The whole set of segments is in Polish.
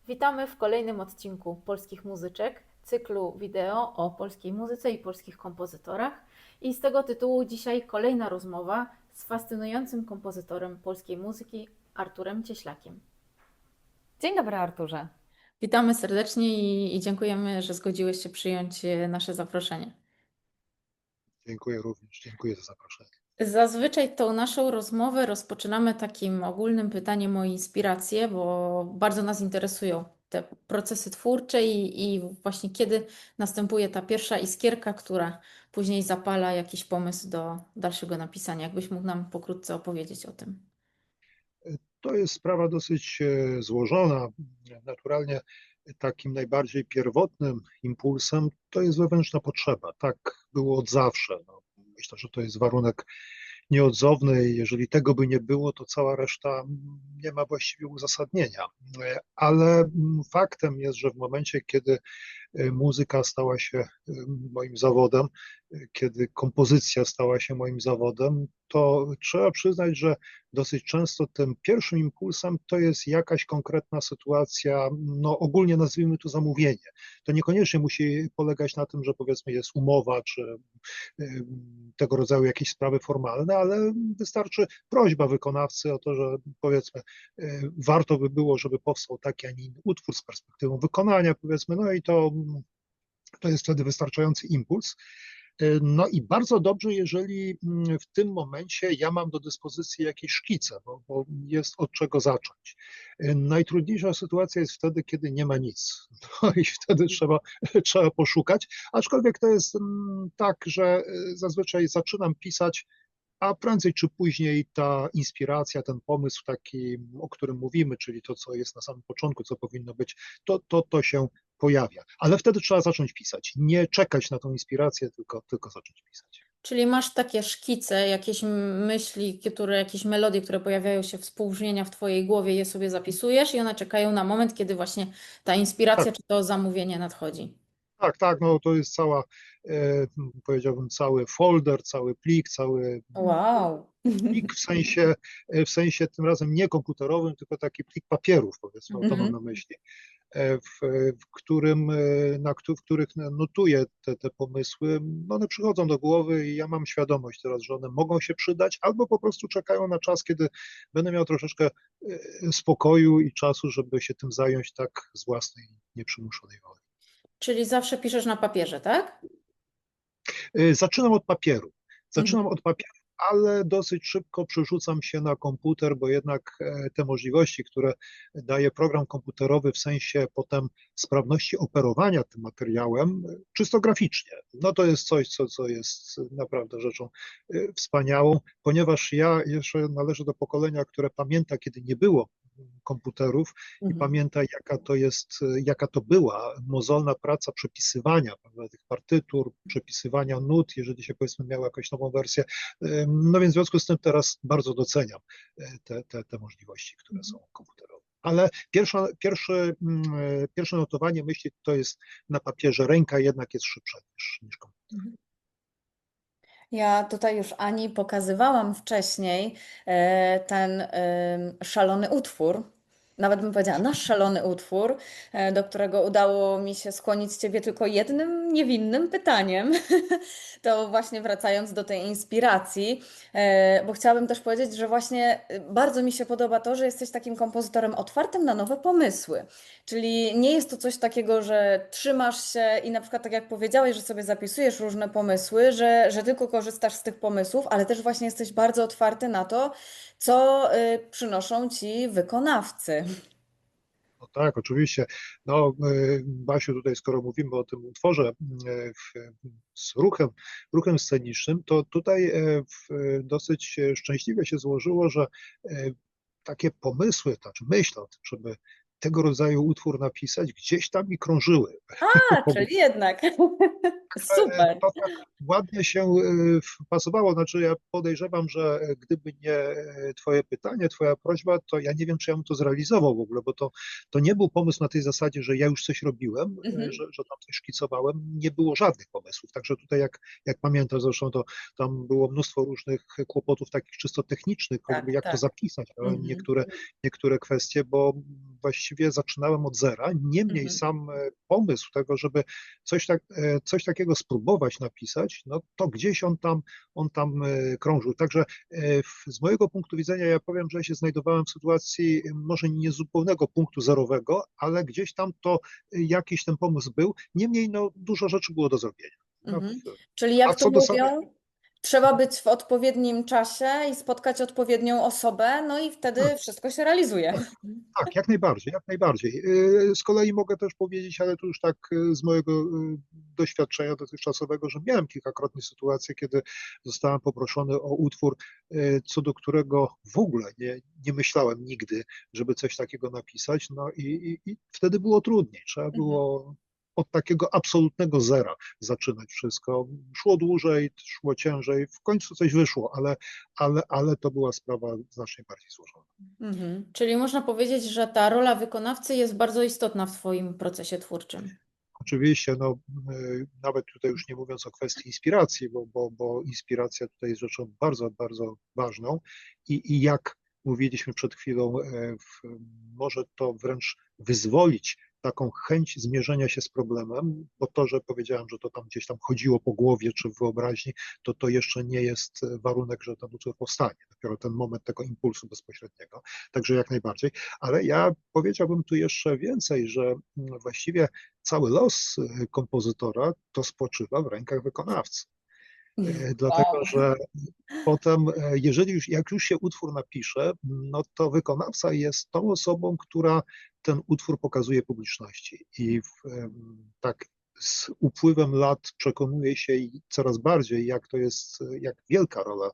Witamy w kolejnym odcinku Polskich Muzyczek, cyklu wideo o polskiej muzyce i polskich kompozytorach. I z tego tytułu dzisiaj kolejna rozmowa z fascynującym kompozytorem polskiej muzyki Arturem Cieślakiem. Dzień dobry, Arturze. Witamy serdecznie i dziękujemy, że zgodziłeś się przyjąć nasze zaproszenie. Dziękuję również, dziękuję za zaproszenie. Zazwyczaj tą naszą rozmowę rozpoczynamy takim ogólnym pytaniem o inspirację, bo bardzo nas interesują te procesy twórcze i właśnie kiedy następuje ta pierwsza iskierka, która później zapala jakiś pomysł do dalszego napisania. Jakbyś mógł nam pokrótce opowiedzieć o tym? To jest sprawa dosyć złożona. Naturalnie takim najbardziej pierwotnym impulsem to jest wewnętrzna potrzeba. Tak było od zawsze. No, myślę, że to jest warunek nieodzowny. Jeżeli tego by nie było, to cała reszta nie ma właściwie uzasadnienia. Ale faktem jest, że w momencie, kiedy muzyka stała się moim zawodem, kiedy kompozycja stała się moim zawodem, to trzeba przyznać, że dosyć często tym pierwszym impulsem to jest jakaś konkretna sytuacja, no ogólnie nazwijmy to zamówienie. To niekoniecznie musi polegać na tym, że powiedzmy jest umowa, czy tego rodzaju jakieś sprawy formalne, ale wystarczy prośba wykonawcy o to, że powiedzmy warto by było, żeby powstał taki, a nie inny utwór z perspektywą wykonania, powiedzmy, no i to jest wtedy wystarczający impuls. No i bardzo dobrze, jeżeli w tym momencie ja mam do dyspozycji jakieś szkice, bo jest od czego zacząć. Najtrudniejsza sytuacja jest wtedy, kiedy nie ma nic. No i wtedy trzeba poszukać, aczkolwiek to jest tak, że zazwyczaj zaczynam pisać, a prędzej czy później ta inspiracja, ten pomysł taki, o którym mówimy, czyli to, co jest na samym początku, co powinno być, to się pojawia. Ale wtedy trzeba zacząć pisać. Nie czekać na tą inspirację, tylko zacząć pisać. Czyli masz takie szkice, jakieś myśli, jakieś melodie, które pojawiają się, współbrzmienia w Twojej głowie, je sobie zapisujesz i one czekają na moment, kiedy właśnie ta inspiracja Tak, czy to zamówienie nadchodzi. tak, no to jest powiedziałbym, cały folder, cały plik, Wow. plik w sensie tym razem nie komputerowym, tylko taki plik papierów, powiedzmy, to mam Mhm. na myśli, w którym, w których notuję te pomysły. One przychodzą do głowy i ja mam świadomość teraz, że one mogą się przydać, albo po prostu czekają na czas, kiedy będę miał troszeczkę spokoju i czasu, żeby się tym zająć tak z własnej, nieprzymuszonej woli. Czyli zawsze piszesz na papierze, tak? Zaczynam od papieru. Mhm. Zaczynam od papieru, ale dosyć szybko przerzucam się na komputer, bo jednak te możliwości, które daje program komputerowy w sensie potem sprawności operowania tym materiałem, czysto graficznie, no to jest coś, co jest naprawdę rzeczą wspaniałą, ponieważ ja jeszcze należę do pokolenia, które pamięta, kiedy nie było komputerów i Mhm. pamięta, jaka to była mozolna praca przepisywania, prawda, tych partytur, przepisywania nut, jeżeli się powiedzmy miało jakąś nową wersję. No więc w związku z tym teraz bardzo doceniam te możliwości, które są komputerowe. Ale pierwsze notowanie myśli to jest na papierze. Ręka jednak jest szybsza niż komputer. Mhm. Ja tutaj już Ani pokazywałam wcześniej ten szalony utwór. Nawet bym powiedziała, nasz szalony utwór, do którego udało mi się skłonić Ciebie tylko jednym niewinnym pytaniem. To właśnie wracając do tej inspiracji, bo chciałabym też powiedzieć, że właśnie bardzo mi się podoba to, że jesteś takim kompozytorem otwartym na nowe pomysły. Czyli nie jest to coś takiego, że trzymasz się i na przykład tak jak powiedziałeś, że sobie zapisujesz różne pomysły, że tylko korzystasz z tych pomysłów, ale też właśnie jesteś bardzo otwarty na to, co przynoszą ci wykonawcy. No tak, oczywiście. No, Basiu, tutaj skoro mówimy o tym utworze z ruchem scenicznym, to tutaj dosyć szczęśliwie się złożyło, że takie pomysły, znaczy myśl o tym, żeby tego rodzaju utwór napisać, gdzieś tam mi krążyły. A, czyli jednak. Super. To tak ładnie się pasowało. Znaczy, ja podejrzewam, że gdyby nie twoje pytanie, twoja prośba, to ja nie wiem, czy ja bym to zrealizował w ogóle, bo to nie był pomysł na tej zasadzie, że ja już coś robiłem, Mhm. że tam coś szkicowałem. Nie było żadnych pomysłów. Także tutaj, jak pamiętam, zresztą to tam było mnóstwo różnych kłopotów takich czysto technicznych, choćby Tak, jak to tak. zapisać, Mhm. niektóre kwestie, bo właściwie zaczynałem od zera. Niemniej Mhm. sam pomysł tego, żeby coś takiego spróbować napisać, no to gdzieś on tam krążył. Także z mojego punktu widzenia ja powiem, że ja się znajdowałem w sytuacji może nie zupełnego punktu zerowego, ale gdzieś tam to jakiś ten pomysł był. Niemniej no, dużo rzeczy było do zrobienia. No, Mhm. Czyli a jak to co do samej mówią, trzeba być w odpowiednim czasie i spotkać odpowiednią osobę, no i wtedy wszystko się realizuje. Tak, jak najbardziej, jak najbardziej. Z kolei mogę też powiedzieć, ale to już tak z mojego doświadczenia dotychczasowego, że miałem kilkakrotnie sytuacje, kiedy zostałem poproszony o utwór, co do którego w ogóle nie myślałem nigdy, żeby coś takiego napisać, no i wtedy było trudniej. Trzeba Mhm. było od takiego absolutnego zera zaczynać wszystko. Szło dłużej, szło ciężej, w końcu coś wyszło, ale to była sprawa znacznie bardziej złożona. Mhm. Czyli można powiedzieć, że ta rola wykonawcy jest bardzo istotna w Twoim procesie twórczym. Oczywiście, no, nawet tutaj już nie mówiąc o kwestii inspiracji, bo inspiracja tutaj jest rzeczą bardzo, bardzo ważną i jak mówiliśmy przed chwilą, może to wręcz wyzwolić taką chęć zmierzenia się z problemem, bo to, że powiedziałem, że to tam gdzieś tam chodziło po głowie czy w wyobraźni, to jeszcze nie jest warunek, że ten utwór powstanie. Dopiero ten moment tego impulsu bezpośredniego. Także jak najbardziej. Ale ja powiedziałbym tu jeszcze więcej, że właściwie cały los kompozytora to spoczywa w rękach wykonawcy. Dlatego, Wow. że potem, jak już się utwór napisze, no to wykonawca jest tą osobą, która ten utwór pokazuje publiczności. Tak z upływem lat przekonuje się i coraz bardziej, jak wielka rola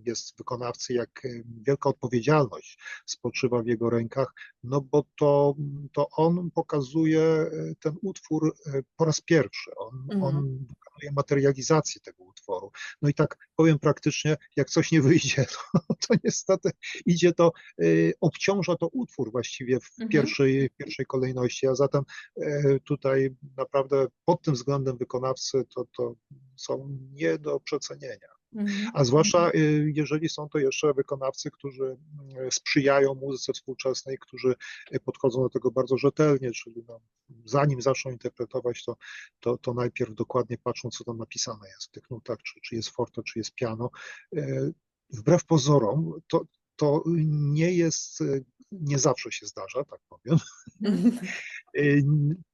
jest wykonawcy, jak wielka odpowiedzialność spoczywa w jego rękach, no bo to on pokazuje ten utwór po raz pierwszy. On Mhm. dokonuje materializacji tego utworu. No i tak powiem praktycznie, jak coś nie wyjdzie, to niestety obciąża to utwór właściwie w Mhm. pierwszej kolejności, a zatem tutaj naprawdę pod tym względem wykonawcy to są nie do przecenienia. Mhm. A zwłaszcza jeżeli są to jeszcze wykonawcy, którzy sprzyjają muzyce współczesnej, którzy podchodzą do tego bardzo rzetelnie, czyli no, zanim zaczną interpretować, to najpierw dokładnie patrzą, co tam napisane jest w tych nutach, czy jest forte, czy jest piano. Wbrew pozorom, to nie zawsze się zdarza, tak powiem.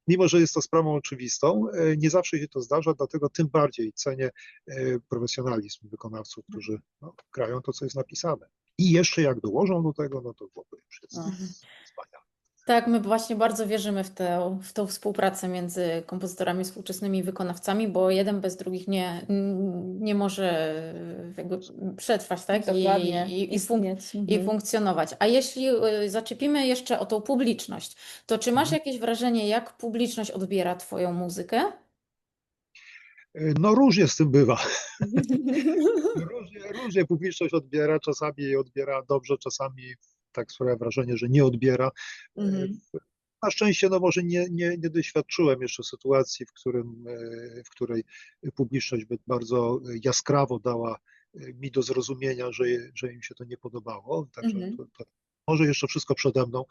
Mimo że jest to sprawą oczywistą, nie zawsze się to zdarza, dlatego tym bardziej cenię profesjonalizm wykonawców, którzy no, grają to, co jest napisane. I jeszcze jak dołożą do tego, no to w ogóle już jest wspaniale. Tak, my właśnie bardzo wierzymy w tą współpracę między kompozytorami współczesnymi i wykonawcami, bo jeden bez drugich nie może jakby przetrwać, tak? Dokładnie. I Istnieć. Mhm. funkcjonować. A jeśli zaczepimy jeszcze o tą publiczność, to czy masz jakieś wrażenie, jak publiczność odbiera Twoją muzykę? No różnie z tym bywa. Różnie publiczność odbiera, czasami odbiera dobrze, czasami tak sprawia wrażenie, że nie odbiera. Mhm. Na szczęście, no może nie doświadczyłem jeszcze sytuacji, w której publiczność by bardzo jaskrawo dała mi do zrozumienia, że im się to nie podobało. Także Mhm. to może jeszcze wszystko przede mną.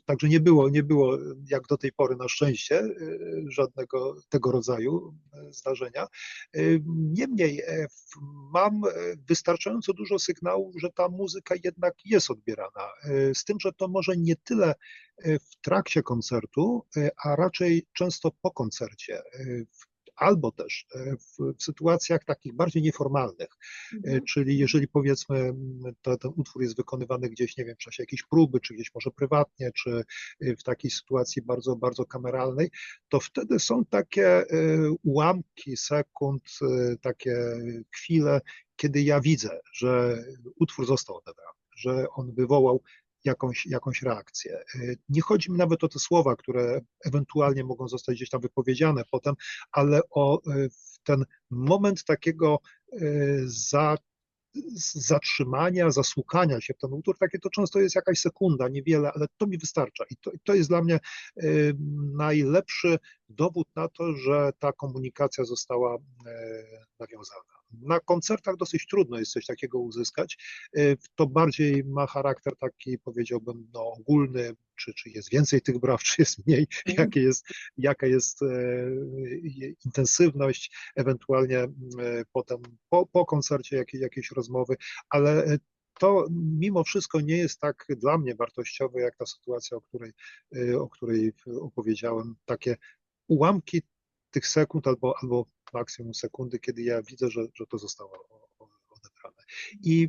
Także nie było jak do tej pory na szczęście żadnego tego rodzaju zdarzenia. Niemniej mam wystarczająco dużo sygnałów, że ta muzyka jednak jest odbierana. Z tym, że to może nie tyle w trakcie koncertu, a raczej często po koncercie. Albo też w sytuacjach takich bardziej nieformalnych, czyli jeżeli powiedzmy ten utwór jest wykonywany gdzieś, nie wiem, w czasie jakiejś próby, czy gdzieś może prywatnie, czy w takiej sytuacji bardzo, bardzo kameralnej, to wtedy są takie ułamki sekund, takie chwile, kiedy ja widzę, że utwór został odebrany, że on wywołał jakąś reakcję. Nie chodzi mi nawet o te słowa, które ewentualnie mogą zostać gdzieś tam wypowiedziane potem, ale o ten moment takiego za zatrzymania, zasłukania się w ten utwór, takie to często jest jakaś sekunda, niewiele, ale to mi wystarcza. I to jest dla mnie najlepszy dowód na to, że ta komunikacja została nawiązana. Na koncertach dosyć trudno jest coś takiego uzyskać. To bardziej ma charakter taki, powiedziałbym, no, ogólny, czy jest więcej tych braw, czy jest mniej, jaka jest intensywność, ewentualnie potem po koncercie jakieś rozmowy, ale to mimo wszystko nie jest tak dla mnie wartościowe, jak ta sytuacja, o której opowiedziałem, takie ułamki tych sekund albo maksimum sekundy, kiedy ja widzę, że to zostało odebrane. I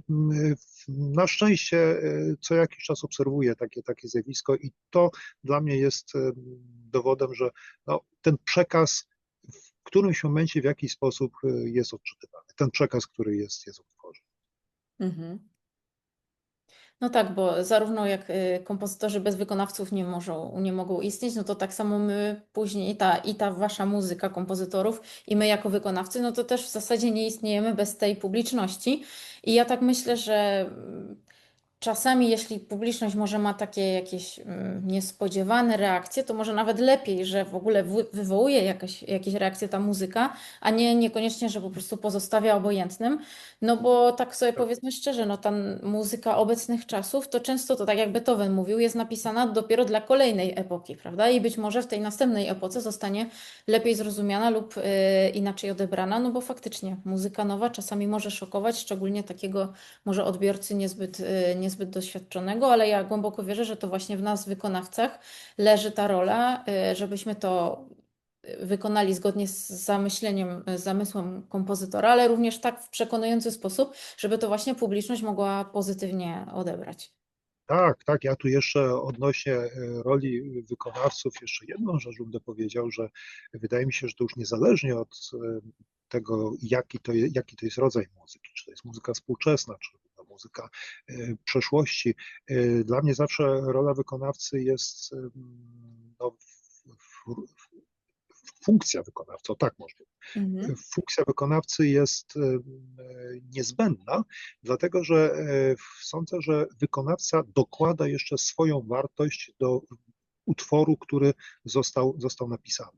na szczęście co jakiś czas obserwuję takie zjawisko i to dla mnie jest dowodem, że no, ten przekaz w którymś momencie w jakiś sposób jest odczytywany. Ten przekaz, który jest w utworze. Mhm. No tak, bo zarówno jak kompozytorzy bez wykonawców nie mogą istnieć, no to tak samo my później, i ta wasza muzyka kompozytorów, i my jako wykonawcy, no to też w zasadzie nie istniejemy bez tej publiczności. I ja tak myślę, że czasami, jeśli publiczność może ma takie jakieś niespodziewane reakcje, to może nawet lepiej, że w ogóle wywołuje jakieś reakcje ta muzyka, a niekoniecznie, że po prostu pozostawia obojętnym. No bo tak sobie powiedzmy szczerze, no ta muzyka obecnych czasów to często to tak jak Beethoven mówił, jest napisana dopiero dla kolejnej epoki, prawda? I być może w tej następnej epoce zostanie lepiej zrozumiana lub inaczej odebrana, no bo faktycznie muzyka nowa czasami może szokować, szczególnie takiego może odbiorcy niezbyt doświadczonego, ale ja głęboko wierzę, że to właśnie w nas, wykonawcach, leży ta rola, żebyśmy to wykonali zgodnie z zamyśleniem, z zamysłem kompozytora, ale również tak w przekonujący sposób, żeby to właśnie publiczność mogła pozytywnie odebrać. Tak, ja tu jeszcze odnośnie roli wykonawców jeszcze jedną rzecz bym dopowiedział, że wydaje mi się, że to już niezależnie od tego, jaki to jest rodzaj muzyki, czy to jest muzyka współczesna, czy to muzyka przeszłości. Dla mnie zawsze rola wykonawcy jest no, funkcja wykonawcy, o tak można Mhm. funkcja wykonawcy jest niezbędna, dlatego że sądzę, że wykonawca dokłada jeszcze swoją wartość do utworu, który został napisany.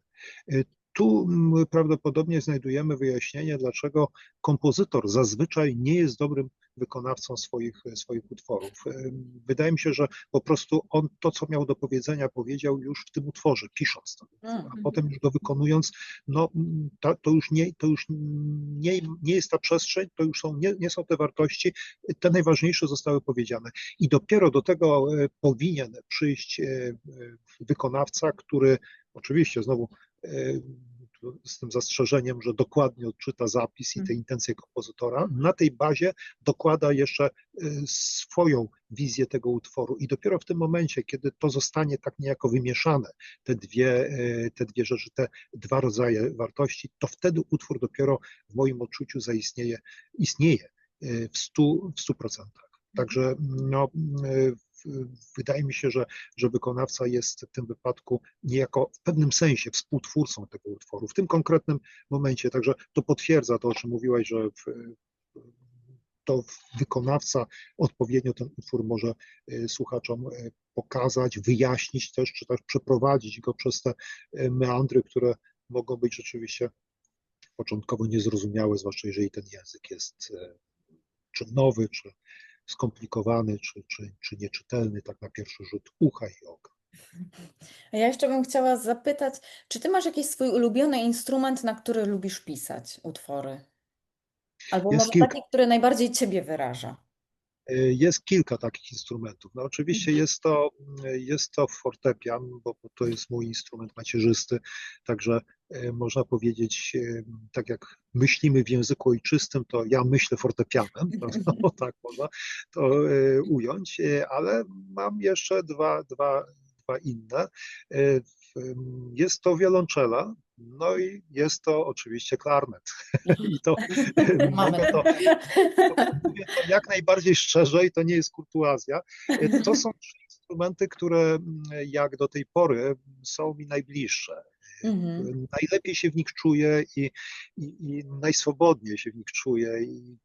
Tu prawdopodobnie znajdujemy wyjaśnienie, dlaczego kompozytor zazwyczaj nie jest dobrym wykonawcą swoich utworów. Wydaje mi się, że po prostu on to, co miał do powiedzenia, powiedział już w tym utworze, pisząc ten utwór, a potem już go wykonując, no to już nie jest ta przestrzeń, to już nie są te wartości, te najważniejsze zostały powiedziane. I dopiero do tego powinien przyjść wykonawca, który oczywiście znowu z tym zastrzeżeniem, że dokładnie odczyta zapis i te intencje kompozytora. Na tej bazie dokłada jeszcze swoją wizję tego utworu i dopiero w tym momencie, kiedy to zostanie tak niejako wymieszane, te dwie rzeczy, te dwa rodzaje wartości, to wtedy utwór dopiero w moim odczuciu istnieje w 100%. Także no, wydaje mi się, że wykonawca jest w tym wypadku niejako w pewnym sensie współtwórcą tego utworu, w tym konkretnym momencie. Także to potwierdza to, o czym mówiłaś, że to wykonawca odpowiednio ten utwór może słuchaczom pokazać, wyjaśnić też, czy też przeprowadzić go przez te meandry, które mogą być rzeczywiście początkowo niezrozumiałe, zwłaszcza jeżeli ten język jest czy nowy, czy skomplikowany, czy nieczytelny tak na pierwszy rzut ucha i oka. A ja jeszcze bym chciała zapytać, czy ty masz jakiś swój ulubiony instrument, na który lubisz pisać utwory? Albo może Jest kilka. taki, który najbardziej ciebie wyraża? Jest kilka takich instrumentów. No oczywiście jest to fortepian, bo to jest mój instrument macierzysty, także można powiedzieć, tak jak myślimy w języku ojczystym, to ja myślę fortepianem, no, tak można to ująć, ale mam jeszcze dwa inne. Jest to wiolonczela, No i jest to oczywiście klarnet. I to Mamy. mogę to, mówię to jak najbardziej szczerze i to nie jest kurtuazja. To są trzy instrumenty, które jak do tej pory są mi najbliższe. Mhm. Najlepiej się w nich czuję i najswobodniej się w nich czuję i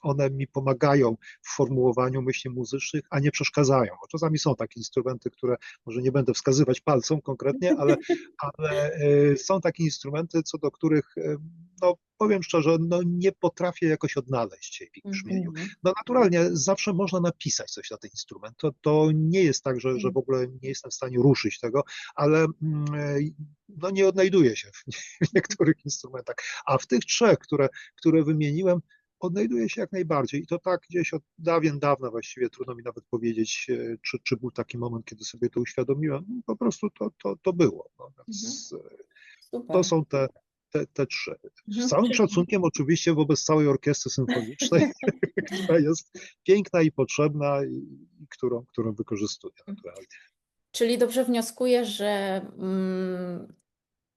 one mi pomagają w formułowaniu myśli muzycznych, a nie przeszkadzają. Bo czasami są takie instrumenty, które może nie będę wskazywać palcem konkretnie, ale są takie instrumenty, co do których, no powiem szczerze, no nie potrafię jakoś odnaleźć się w ich brzmieniu. Mhm. No naturalnie zawsze można napisać coś na ten instrument. To nie jest tak, że w ogóle nie jestem w stanie ruszyć tego, ale no nie odnajduję się w niektórych instrumentach. A w tych trzech, które wymieniłem, odnajduję się jak najbardziej. I to tak gdzieś od dawien dawna właściwie, trudno mi nawet powiedzieć, czy był taki moment, kiedy sobie to uświadomiłem. No, po prostu to było. No, więc to Super. są te trzy. Z Mhm. całym szacunkiem oczywiście wobec całej orkiestry symfonicznej, która jest piękna i potrzebna i którą wykorzystuję naturalnie. Czyli dobrze wnioskuję, że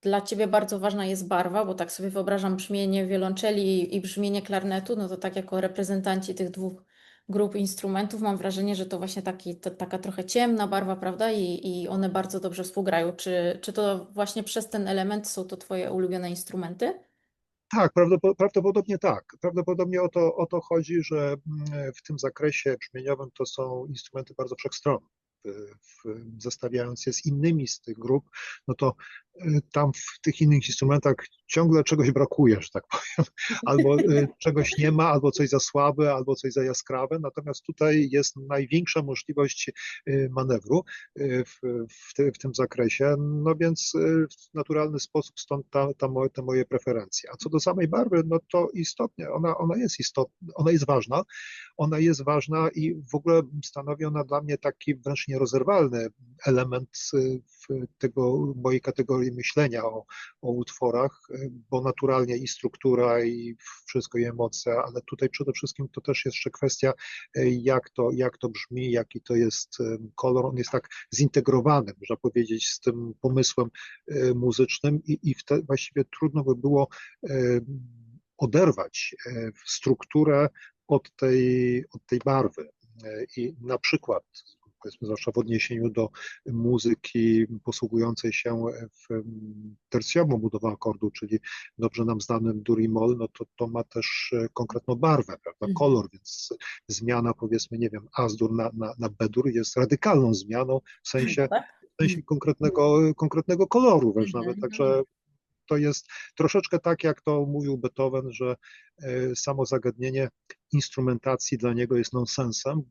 dla Ciebie bardzo ważna jest barwa, bo tak sobie wyobrażam brzmienie wiolonczeli i brzmienie klarnetu, no to tak jako reprezentanci tych dwóch grup instrumentów mam wrażenie, że to właśnie taka trochę ciemna barwa, prawda? I one bardzo dobrze współgrają. Czy to właśnie przez ten element są to Twoje ulubione instrumenty? Tak, prawdopodobnie tak. Prawdopodobnie o to chodzi, że w tym zakresie brzmieniowym to są instrumenty bardzo wszechstronne. Zestawiając je z innymi z tych grup, no to tam w tych innych instrumentach ciągle czegoś brakuje, że tak powiem. Albo czegoś nie ma, albo coś za słabe, albo coś za jaskrawe. Natomiast tutaj jest największa możliwość manewru w tym zakresie. No więc w naturalny sposób stąd te moje preferencje. A co do samej barwy, no to istotnie, ona jest istotna, ona jest ważna i w ogóle stanowi ona dla mnie taki wręcz nierozerwalny element mojej kategorii myślenia o utworach, bo naturalnie i struktura, i wszystko, i emocje, ale tutaj przede wszystkim to też jest jeszcze kwestia, jak to brzmi, jaki to jest kolor. On jest tak zintegrowany, można powiedzieć, z tym pomysłem muzycznym i właściwie trudno by było oderwać strukturę od tej barwy. I na przykład, powiedzmy, zwłaszcza w odniesieniu do muzyki posługującej się tercjową budową akordu, czyli dobrze nam znanym dur i moll, no to ma też konkretną barwę, prawda, kolor, więc zmiana, powiedzmy, nie wiem, as-dur na b-dur jest radykalną zmianą w sensie konkretnego koloru wręcz nawet, także to jest troszeczkę tak, jak to mówił Beethoven, że samo zagadnienie instrumentacji dla niego jest nonsensem,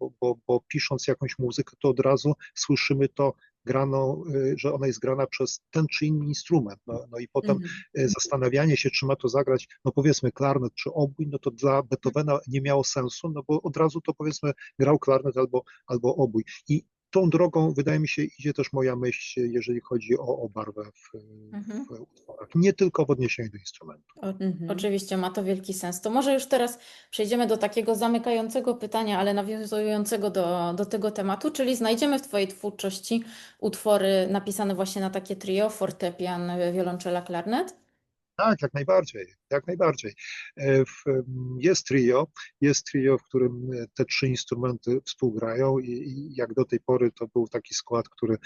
bo pisząc jakąś muzykę, to od razu słyszymy to graną, że ona jest grana przez ten czy inny instrument. No i potem zastanawianie się, czy ma to zagrać, no powiedzmy klarnet czy obój, no to dla Beethovena nie miało sensu, no bo od razu to powiedzmy grał klarnet albo obój. I tą drogą, wydaje mi się, idzie też moja myśl, jeżeli chodzi o barwę w utworach. Nie tylko w odniesieniu do instrumentu. Oczywiście ma to wielki sens. To może już teraz przejdziemy do takiego zamykającego pytania, ale nawiązującego do tego tematu, czyli znajdziemy w Twojej twórczości utwory napisane właśnie na takie trio, fortepian, wiolonczela, klarnet? Tak, jak najbardziej, jak najbardziej. Jest trio, w którym te trzy instrumenty współgrają i jak do tej pory to był taki skład, który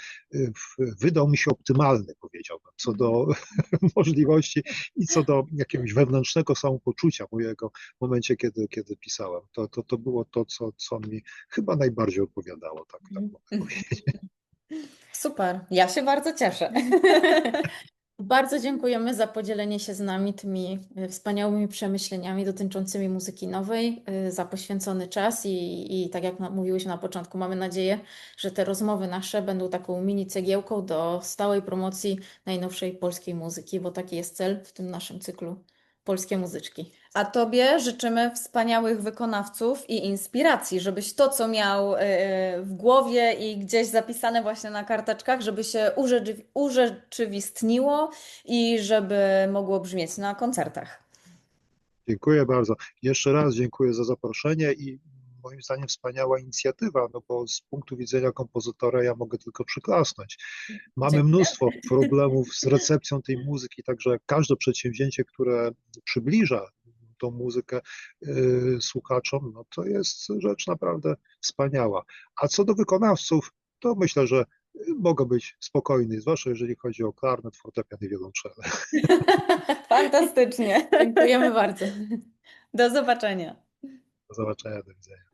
wydał mi się optymalny, powiedziałbym, co do możliwości i co do jakiegoś wewnętrznego samopoczucia mojego w momencie, kiedy pisałem. To było to, co mi chyba najbardziej odpowiadało, tak mogę powiedzieć. Super, ja się bardzo cieszę. Bardzo dziękujemy za podzielenie się z nami tymi wspaniałymi przemyśleniami dotyczącymi muzyki nowej, za poświęcony czas i tak jak mówiłyśmy na początku, mamy nadzieję, że te rozmowy nasze będą taką mini cegiełką do stałej promocji najnowszej polskiej muzyki, bo taki jest cel w tym naszym cyklu Polskie Muzyczki. A Tobie życzymy wspaniałych wykonawców i inspiracji, żebyś to, co miał w głowie i gdzieś zapisane właśnie na karteczkach, żeby się urzeczywistniło i żeby mogło brzmieć na koncertach. Dziękuję bardzo. Jeszcze raz dziękuję za zaproszenie i moim zdaniem wspaniała inicjatywa, no bo z punktu widzenia kompozytora ja mogę tylko przyklasnąć. Mamy Dziękuję. mnóstwo problemów z recepcją tej muzyki, także każde przedsięwzięcie, które przybliża tą muzykę słuchaczom, no to jest rzecz naprawdę wspaniała. A co do wykonawców, to myślę, że mogą być spokojni, zwłaszcza jeżeli chodzi o klarnet, fortepian i wiolonczele. Fantastycznie. Dziękujemy bardzo. Do zobaczenia. Do zobaczenia, do widzenia.